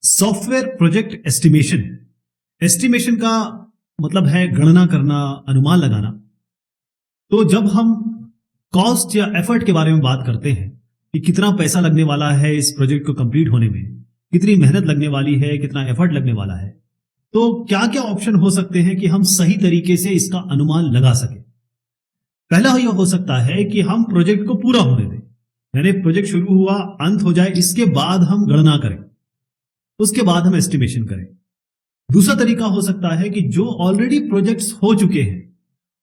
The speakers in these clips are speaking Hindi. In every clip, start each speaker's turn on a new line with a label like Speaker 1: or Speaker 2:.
Speaker 1: Software project estimation. एस्टिमेशन का मतलब है गणना करना, अनुमान लगाना। तो जब हम कॉस्ट या एफर्ट के बारे में बात करते हैं कि कितना पैसा लगने वाला है इस प्रोजेक्ट को कंप्लीट होने में, कितनी मेहनत लगने वाली है, कितना एफर्ट लगने वाला है, तो क्या क्या ऑप्शन हो सकते हैं कि हम सही तरीके से इसका अनुमान लगा सके। पहला यह हो सकता है कि हम प्रोजेक्ट को पूरा होने दें, यानी प्रोजेक्ट शुरू हुआ, अंत हो जाए, इसके बाद हम गणना करें, उसके बाद हम एस्टिमेशन करें। दूसरा तरीका हो सकता है कि जो ऑलरेडी प्रोजेक्ट्स हो चुके हैं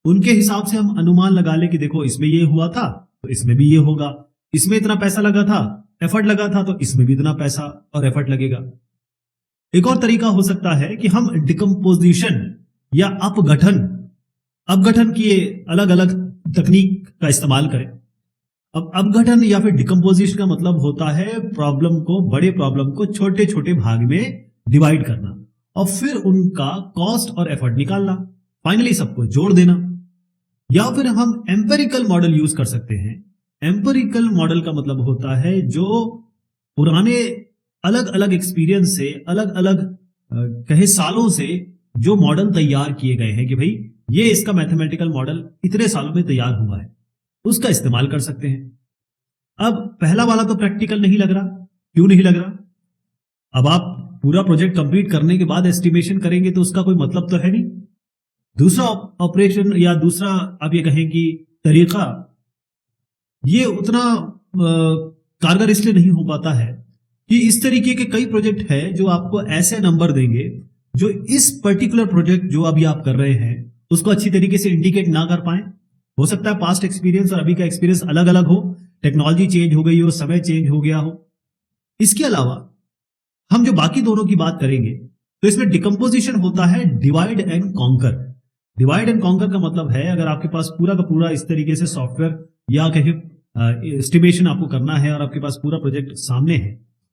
Speaker 1: उनके हिसाब से हम अनुमान लगा लें कि देखो इसमें ये हुआ था तो इसमें भी ये होगा, इसमें इतना पैसा लगा था, एफर्ट लगा था, तो इसमें भी इतना पैसा और एफर्ट लगेगा। एक और तरीका हो सकता है कि हम डिकम्पोजिशन या अपघटन की अलग अलग तकनीक का इस्तेमाल करें। अब अपघटन या फिर डिकम्पोजिशन का मतलब होता है बड़े प्रॉब्लम को छोटे छोटे भाग में डिवाइड करना और फिर उनका कॉस्ट और एफर्ट निकालना, फाइनली सबको जोड़ देना। या फिर हम एम्पिरिकल मॉडल यूज कर सकते हैं। एम्पिरिकल मॉडल का मतलब होता है जो पुराने अलग अलग एक्सपीरियंस से, अलग अलग कहे सालों से जो मॉडल तैयार किए गए हैं कि भाई ये इसका मैथमेटिकल मॉडल इतने सालों में तैयार हुआ है, उसका इस्तेमाल कर सकते हैं। अब पहला वाला तो प्रैक्टिकल नहीं लग रहा। क्यों नहीं लग रहा? अब आप पूरा प्रोजेक्ट कंप्लीट करने के बाद एस्टिमेशन करेंगे तो उसका कोई मतलब तो है नहीं। दूसरा ऑपरेशन या दूसरा आप ये कहें कि तरीका, ये उतना कारगर इसलिए नहीं हो पाता है कि इस तरीके के कई प्रोजेक्ट है जो आपको ऐसे नंबर देंगे जो इस पर्टिकुलर प्रोजेक्ट जो अभी आप कर रहे हैं उसको अच्छी तरीके से इंडिकेट ना कर पाए। हो सकता है पास्ट एक्सपीरियंस और अभी का एक्सपीरियंस अलग अलग हो, टेक्नोलॉजी चेंज हो गई हो, समय चेंज हो गया हो। इसके अलावा हम जो बाकी दोनों की बात करेंगे तो इसमें डिकम्पोजिशन होता है divide and conquer. Divide and conquer का मतलब है अगर आपके पास पूरा का पूरा इस तरीके से सॉफ्टवेयर या कहीं एस्टिमेशन आपको करना है और आपके पास पूरा प्रोजेक्ट सामने है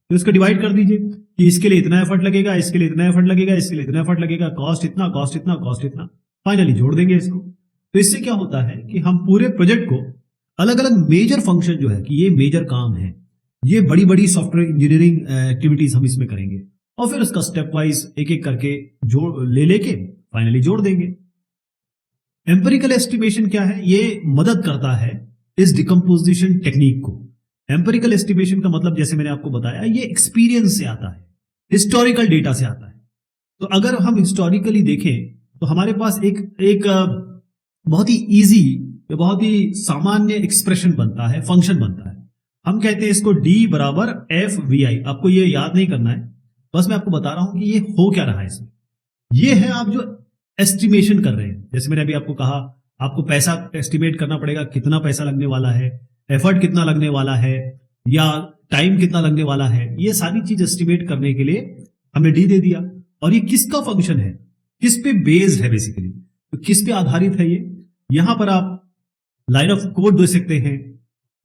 Speaker 1: तो इसको डिवाइड कर दीजिए कि इसके लिए इतना एफर्ट लगेगा, इसके लिए इतना एफर्ट लगेगा, इसके लिए इतना एफर्ट लगेगा, कॉस्ट इतना, कॉस्ट इतना, कॉस्ट इतना, फाइनली जोड़ देंगे इसको। तो इससे क्या होता है कि हम पूरे प्रोजेक्ट को अलग अलग मेजर फंक्शन जो है कि ये मेजर काम है, ये बड़ी बड़ी सॉफ्टवेयर इंजीनियरिंग एक्टिविटीज हम इसमें करेंगे और फिर उसका स्टेप वाइज एक एक करके जोड़ लेके फाइनली जोड़ देंगे। एम्पिरिकल एस्टिमेशन क्या है? ये मदद करता है इस डिकम्पोजिशन टेक्निक को। एम्पिरिकल एस्टिमेशन का मतलब जैसे मैंने आपको बताया ये एक्सपीरियंस से आता है, हिस्टोरिकल डेटा से आता है। तो अगर हम हिस्टोरिकली देखें तो हमारे पास एक बहुत ही इजी, बहुत ही सामान्य एक्सप्रेशन बनता है, फंक्शन बनता है। हम कहते हैं इसको D बराबर FVI। आपको ये याद नहीं करना है, बस मैं आपको बता रहा हूं कि ये हो क्या रहा है इसमें। ये है आप जो एस्टिमेशन कर रहे हैं। जैसे मैंने अभी आपको कहा आपको पैसा एस्टिमेट करना पड़ेगा, कितना पैसा लगने वाला है, एफर्ट कितना लगने वाला है या टाइम कितना लगने वाला है। ये सारी चीज एस्टिमेट करने के लिए हमने D दे दिया। और ये किसका फंक्शन है, किस पे बेस्ड है बेसिकली, तो किस पे आधारित है ये। यहां पर आप लाइन ऑफ कोड दे सकते हैं,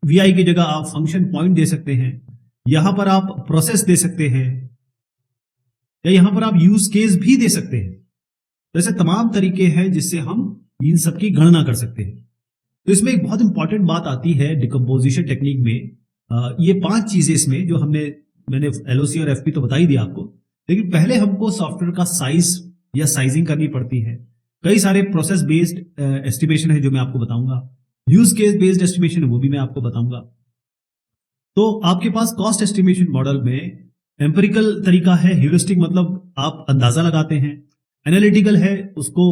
Speaker 1: VI की जगह आप फंक्शन पॉइंट दे सकते हैं, यहां पर आप प्रोसेस दे सकते हैं या यहां पर आप यूज केस भी दे सकते हैं। तो ऐसे तमाम तरीके हैं जिससे हम इन सब की गणना कर सकते हैं। तो इसमें एक बहुत इंपॉर्टेंट बात आती है डिकम्पोजिशन टेक्निक में। ये 5 चीजें इसमें जो मैंने LOC और FP तो बता ही दिया आपको, लेकिन पहले हमको सॉफ्टवेयर का साइज या साइजिंग करनी पड़ती है। कई सारे प्रोसेस बेस्ड एस्टिमेशन है जो मैं आपको बताऊंगा, यूज केस बेस्ड एस्टिमेशन है वो भी मैं आपको बताऊंगा। तो आपके पास कॉस्ट एस्टिमेशन मॉडल में एम्पिरिकल तरीका है, ह्यूरिस्टिक मतलब आप अंदाजा लगाते हैं, एनालिटिकल है, उसको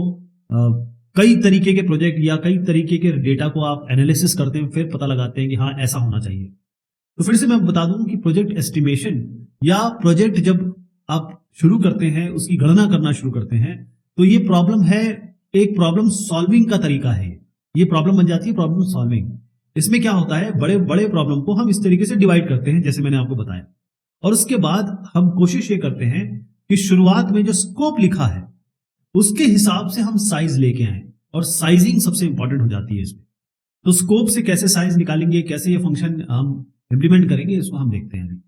Speaker 1: कई तरीके के प्रोजेक्ट या कई तरीके के डेटा को आप एनालिसिस करते हैं, फिर पता लगाते हैं कि हाँ ऐसा होना चाहिए। तो फिर से मैं बता दूं कि प्रोजेक्ट एस्टिमेशन या प्रोजेक्ट जब आप शुरू करते हैं, उसकी गणना करना शुरू करते हैं, तो ये प्रॉब्लम है, एक प्रॉब्लम सॉल्विंग का तरीका है। ये प्रॉब्लम बन जाती है प्रॉब्लम सॉल्विंग। इसमें क्या होता है, बड़े बड़े प्रॉब्लम को हम इस तरीके से डिवाइड करते हैं जैसे मैंने आपको बताया, और उसके बाद हम कोशिश ये करते हैं कि शुरुआत में जो स्कोप लिखा है उसके हिसाब से हम साइज लेके आए, और साइजिंग सबसे इंपॉर्टेंट हो जाती है इसमें। तो स्कोप से कैसे साइज निकालेंगे, कैसे ये फंक्शन हम इंप्लीमेंट करेंगे, इसको हम देखते हैं।